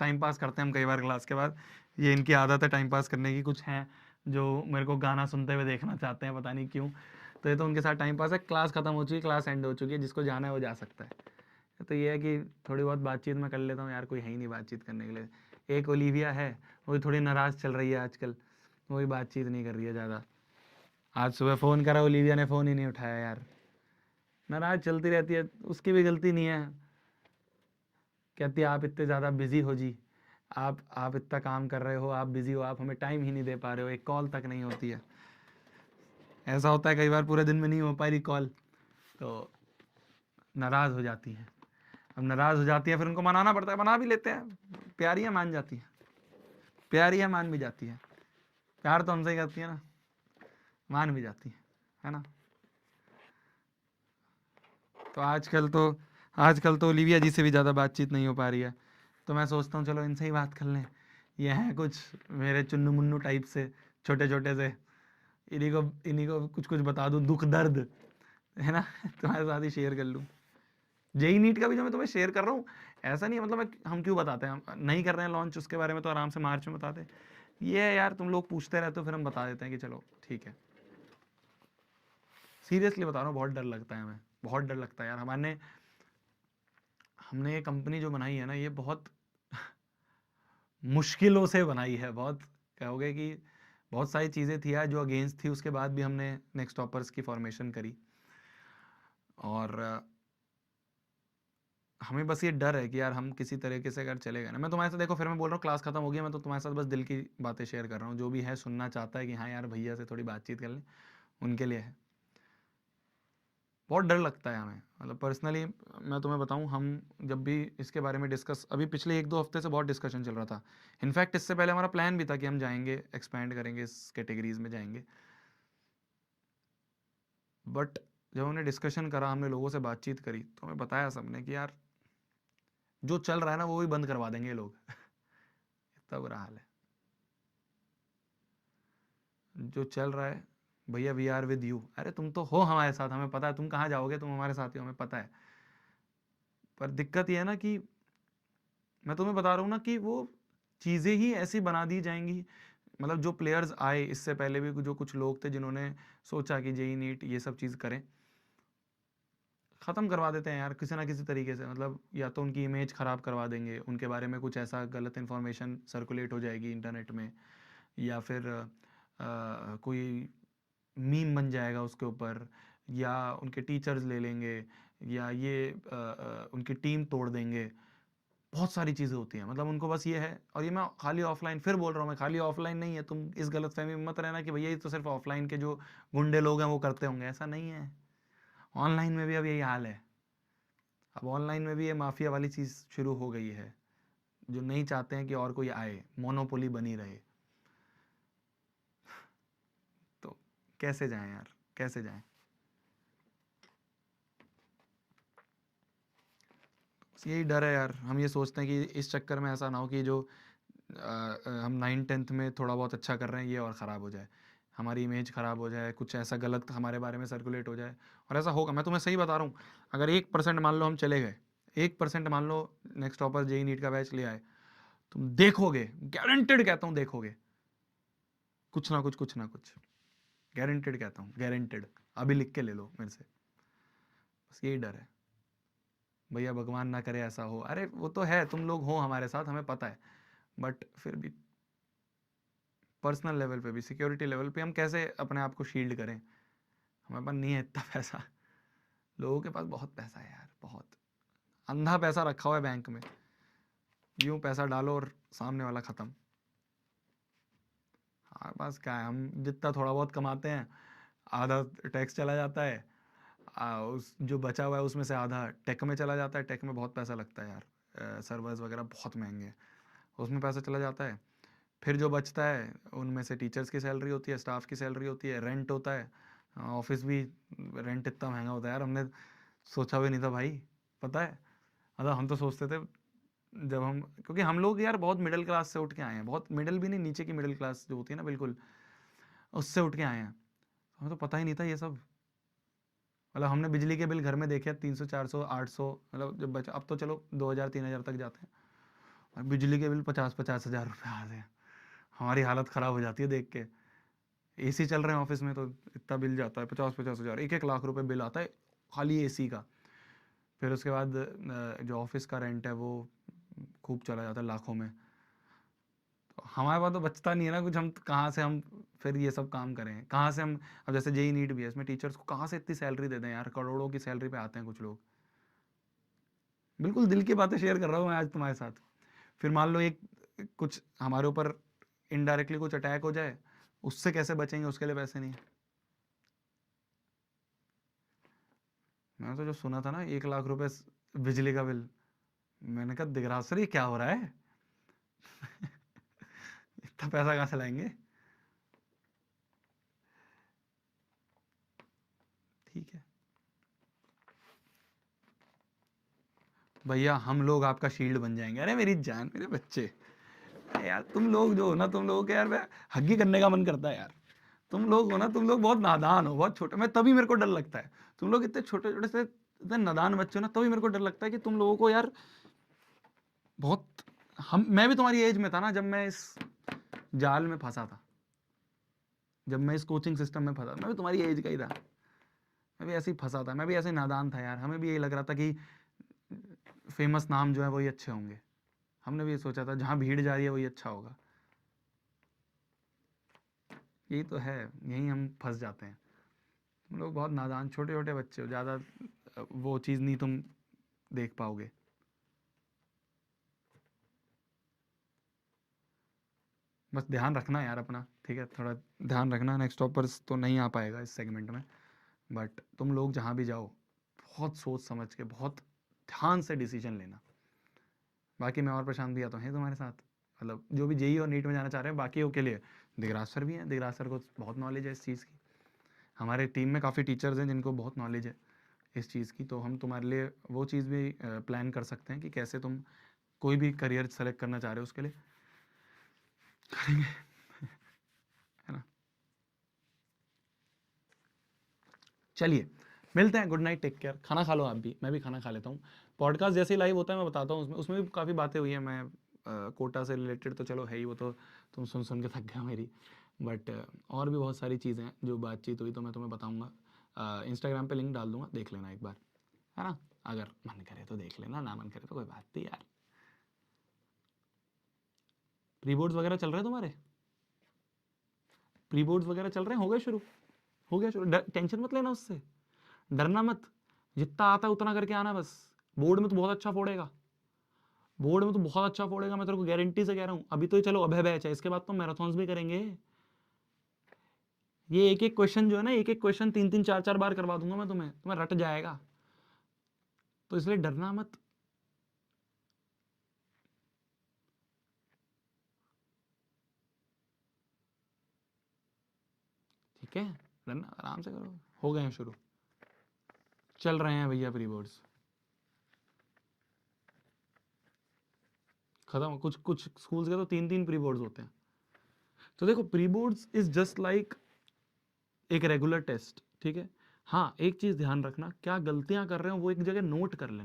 Time pass करते हैं हम कई बार क्लास के बाद। ये इनकी आदत है टाइम पास करने की। कुछ हैं जो मेरे को गाना सुनते हुए देखना चाहते हैं, पता नहीं क्यों। तो ये तो उनके साथ टाइम पास है। क्लास खत्म हो चुकी है, क्लास एंड हो चुकी है, जिसको जाना है वो जा सकता है। तो ये है कि थोड़ी बहुत बातचीत मैं कर लेता हूँ यार, कोई है ही नहीं बातचीत करने के लिए। एक ओलिविया है, वो भी थोड़ी नाराज़ चल रही है आजकल, वो भी बातचीत नहीं कर रही है ज़्यादा। आज सुबह फ़ोन करा, ओलिविया ने फ़ोन ही नहीं उठाया यार। नाराज़ चलती रहती है, उसकी भी गलती नहीं है। कहती है आप इतने ज़्यादा बिजी हो जी, आप इतना काम कर रहे हो, आप बिजी हो, आप हमें टाइम ही नहीं दे पा रहे हो, एक कॉल तक नहीं होती है। ऐसा होता है कई बार, पूरे दिन में नहीं हो पाई रही कॉल, तो नाराज़ हो जाती है। अब नाराज़ हो जाती है, फिर उनको मनाना पड़ता है, मना भी लेते हैं, प्यारी है मान जाती है, प्यारी है मान भी जाती है। प्यार तो हमसे ही करती है ना, मान भी जाती है ना। तो आजकल तो ओलिविया जी से भी ज़्यादा बातचीत नहीं हो पा रही है। तो मैं सोचता हूँ चलो इनसे ही बात कर लें। ये हैं कुछ मेरे चुन्नू मुन्नू टाइप से, छोटे छोटे से, इन्हीं को कुछ कुछ बता दूँ, दुख दर्द, है ना। तुम्हारे साथ ही शेयर कर लूँ। जेई नीट का भी जो मैं तुम्हें शेयर कर रहा हूँ, ऐसा नहीं है मतलब हम क्यों बताते हैं, हम नहीं कर रहे हैं लॉन्च, उसके बारे में तो आराम से मार्च में बताते। ये है यार, तुम लोग पूछते रहते हो, फिर हम बता देते हैं कि चलो ठीक है। सीरियसली बता रहा हूँ, बहुत डर लगता है हमें, बहुत डर लगता है यार। हमने ये कंपनी जो बनाई है ना, ये बहुत मुश्किलों से बनाई है। बहुत कहोगे कि बहुत सारी चीज़ें थी यार जो अगेंस्ट थी, उसके बाद भी हमने नेक्स्ट टॉपर्स की फॉर्मेशन करी। और हमें बस ये डर है कि यार हम किसी तरीके से अगर चले गए ना, मैं तुम्हारे साथ देखो, फिर मैं बोल रहा हूँ क्लास खत्म हो गई, मैं तो तुम्हारे साथ बस दिल की बातें शेयर कर रहा हूँ। जो भी है सुनना चाहता है कि हाँ यार भैया से थोड़ी बातचीत कर लें, उनके लिए है। बहुत डर लगता है हमें, मतलब पर्सनली मैं तुम्हें बताऊं, हम जब भी इसके बारे में डिस्कस, अभी पिछले 1-2 हफ्ते से बहुत डिस्कशन चल रहा था। इनफैक्ट इससे पहले हमारा प्लान भी था कि हम जाएंगे, एक्सपैंड करेंगे, इस कैटेगरीज में जाएंगे। बट जब हमने डिस्कशन करा, हमने लोगों से बातचीत करी, तो हमें बताया सबने कि यार जो चल रहा है ना वो भी बंद करवा देंगे ये लोग। इतना बुरा हाल है जो चल रहा है। भैया वी आर विद यू, अरे तुम तो हो हमारे साथ, हमें पता है तुम कहाँ जाओगे, तुम हमारे साथ ही हो, हमें पता है। पर दिक्कत ये है ना कि मैं तुम्हें बता रहा हूँ ना कि वो चीज़ें ही ऐसी बना दी जाएंगी। मतलब जो प्लेयर्स आए इससे पहले भी, जो कुछ लोग थे जिन्होंने सोचा कि जेई नीट ये सब चीज़ करें, ख़त्म करवा देते हैं यार किसी ना किसी तरीके से। मतलब या तो उनकी इमेज ख़राब करवा देंगे, उनके बारे में कुछ ऐसा गलत इन्फॉर्मेशन सर्कुलेट हो जाएगी इंटरनेट में, या फिर कोई मीम बन जाएगा उसके ऊपर, या उनके टीचर्स ले लेंगे, या ये उनकी टीम तोड़ देंगे। बहुत सारी चीज़ें होती हैं, मतलब उनको बस ये है। और ये मैं खाली ऑफलाइन, फिर बोल रहा हूँ, मैं खाली ऑफलाइन नहीं है, तुम इस गलतफहमी में मत रहना कि भैया ये तो सिर्फ ऑफलाइन के जो गुंडे लोग हैं वो करते होंगे, ऐसा नहीं है। ऑनलाइन में भी अब यही हाल है। अब ऑनलाइन में भी ये माफिया वाली चीज़ शुरू हो गई है, जो नहीं चाहते हैं कि और कोई आए, मोनोपोली बनी रहे। तो कैसे जाएं यार, कैसे जाएं। यही डर है यार, हम ये सोचते हैं कि इस चक्कर में ऐसा ना हो कि जो हम 9th-10th में थोड़ा बहुत अच्छा कर रहे हैं ये और ख़राब हो जाए, हमारी इमेज ख़राब हो जाए, कुछ ऐसा गलत हमारे बारे में सर्कुलेट हो जाए। और ऐसा होगा, मैं तुम्हें सही बता रहा हूँ। अगर 1% मान लो हम चले गए, 1% मान लो नेक्स्ट टॉपर जेई नीट का बैच ले आए, तुम देखोगे, गारंटेड कहता हूँ देखोगे, कुछ ना कुछ, कुछ ना कुछ, गारंटेड कहता हूँ, गारंटेड। अभी लिख के ले लो मेरे से। बस यही डर है भैया, भगवान ना करे ऐसा हो। अरे वो तो है, तुम लोग हो हमारे साथ, हमें पता है। बट फिर भी पर्सनल लेवल पे भी, सिक्योरिटी लेवल पे हम कैसे अपने आप को शील्ड करें। हमारे पास नहीं है इतना पैसा। लोगों के पास बहुत पैसा है यार, बहुत अंधा पैसा रखा हुआ है बैंक में। यूं पैसा डालो और सामने वाला खत्म। हमारे पास क्या है, हम जितना थोड़ा बहुत कमाते हैं, आधा टैक्स चला जाता है, उस जो बचा हुआ है उसमें से आधा टेक में चला जाता है। टेक में बहुत पैसा लगता है यार, सर्वर्स वगैरह बहुत महंगे हैं, उसमें पैसा चला जाता है। फिर जो बचता है उनमें से टीचर्स की सैलरी होती है, स्टाफ की सैलरी होती है, रेंट होता है। ऑफिस भी, रेंट इतना महंगा होता है यार, हमने सोचा भी नहीं था भाई, पता है। मतलब हम तो सोचते थे जब हम, क्योंकि हम लोग यार बहुत मिडिल क्लास से उठ के आए हैं, बहुत मिडिल भी नहीं, नीचे की मिडिल क्लास जो होती है ना बिल्कुल, उससे उठ के आए हैं। हमें तो पता ही नहीं था ये सब। मतलब हमने बिजली के बिल घर में देखे 300, 400, 800, मतलब जब बचा, अब तो चलो 2000, 3000 तक जाते हैं। बिजली के बिल 50-50 हज़ार रुपए आते हैं। हमारी हालत ख़राब हो जाती है देख के। एसी चल रहे हैं ऑफिस में तो इतना बिल जाता है 50-50 हज़ार, 1-1 लाख रुपए बिल आता है खाली एसी का। फिर उसके बाद जो ऑफिस का रेंट है वो खूब चला जाता है लाखों में। तो हमारे पास तो बचता नहीं है ना कुछ, हम कहाँ से हम फिर ये सब काम करें, कहाँ से हम। अब जैसे जेई नीट भी है, इसमें टीचर्स को कहाँ से इतनी सैलरी दे दें यार, करोड़ों की सैलरी पे आते हैं कुछ लोग। बिल्कुल दिल की बातें शेयर कर रहा हूँ मैं आज तुम्हारे साथ। फिर मान लो एक कुछ हमारे ऊपर इनडायरेक्टली कुछ अटैक हो जाए, उससे कैसे बचेंगे, उसके लिए पैसे नहीं है। मैंने तो जो सुना था ना 1 लाख रुपए बिजली का बिल, मैंने कहा दिगराज सर ये क्या हो रहा है इतना पैसा कहाँ से लाएंगे। ठीक है भैया, हम लोग आपका शील्ड बन जाएंगे। अरे मेरी जान, मेरे बच्चे, अरे यार तुम लोग जो हो ना, तुम लोगों के यार मैं हग्गी करने का मन करता है यार। तुम लोग हो ना, तुम लोग बहुत नादान हो, बहुत छोटे। मैं तभी मेरे को डर लगता है, तुम लोग इतने छोटे छोटे से इतने नादान बच्चे हो ना, तभी मेरे को डर लगता है कि तुम लोगों को यार बहुत। मैं भी तुम्हारी एज में था ना जब मैं इस जाल में फंसा था, जब मैं इस कोचिंग सिस्टम में फंसा, मैं भी तुम्हारी एज का ही था। मैं भी ऐसे ही फंसा था, मैं भी ऐसे ही नादान था यार। हमें भी यही लग रहा था कि फेमस नाम जो है वही अच्छे होंगे। हमने भी ये सोचा था जहाँ भीड़ जा रही है वही अच्छा होगा। यही तो है, यही हम फंस जाते हैं। तुम लोग बहुत नादान छोटे छोटे बच्चे हो, ज़्यादा वो चीज़ नहीं तुम देख पाओगे। बस ध्यान रखना यार अपना, ठीक है, थोड़ा ध्यान रखना। नेक्स्ट टॉपर्स तो नहीं आ पाएगा इस सेगमेंट में, बट तुम लोग जहाँ भी जाओ बहुत सोच समझ के, बहुत ध्यान से डिसीजन लेना। बाकी मैं और प्रशांत भैया तो हैं तुम्हारे साथ, मतलब जो भी जेई और नीट में जाना चाह रहे हैं, बाकियों के लिए दिगराज सर भी हैं। दिगराज सर को बहुत नॉलेज है इस चीज़ की। हमारे टीम में काफ़ी टीचर्स हैं जिनको बहुत नॉलेज है इस चीज़ की। तो हम तुम्हारे लिए वो चीज़ भी प्लान कर सकते हैं कि कैसे तुम कोई भी करियर सेलेक्ट करना चाह रहे हो उसके लिए करेंगे, है ना। चलिए मिलते हैं, गुड नाइट, टेक केयर। खाना खा लो आप भी, मैं भी खाना खा लेता हूँ। पॉडकास्ट जैसे ही लाइव होता है मैं बताता हूँ, उसमें उसमें भी काफ़ी बातें हुई हैं। मैं कोटा से रिलेटेड तो चलो है ही, वो तो तुम सुन सुन के थक गया मेरी। बट और भी बहुत सारी चीज़ें हैं जो बातचीत हुई, तो मैं तुम्हें बताऊँगा। इंस्टाग्राम पे लिंक डाल दूंगा, देख लेना एक बार, है ना। अगर मन करे तो देख लेना, ना मन करे तो कोई बात नहीं यार। प्री बोर्ड्स वगैरह चल रहे हैं तुम्हारे? प्री बोर्ड्स वगैरह चल रहे हैं, हो गए शुरू? हो गया शुरू, टेंशन मत लेना उससे, डरना मत। जितना आता है उतना करके आना बस। बोर्ड में तो बहुत अच्छा फोड़ेगा, बोर्ड में तो बहुत अच्छा फोड़ेगा, मैं तेरे को गारंटी से कह रहा हूँ। अभी तो चलो अभय बैच है, इसके बाद तो मैराथन्स भी करेंगे। ये एक एक क्वेश्चन जो है ना, एक एक क्वेश्चन 3-3 4-4 बार करवा दूंगा मैं तुम्हें, तुम्हें रट जाएगा। तो इसलिए डरना मत। ठीक है, डरना, आराम से करो। हो गए हैं शुरू, चल रहे हैं भैया प्री बोर्ड्स। खत्म, कुछ कुछ स्कूल्स के तो 3-3 प्री बोर्ड्स होते हैं। तो देखो, pre boards is just like एक रेगुलर टेस्ट, ठीक है। हाँ, एक चीज ध्यान रखना, क्या गलतियां कर रहे हो वो एक जगह नोट कर लेना।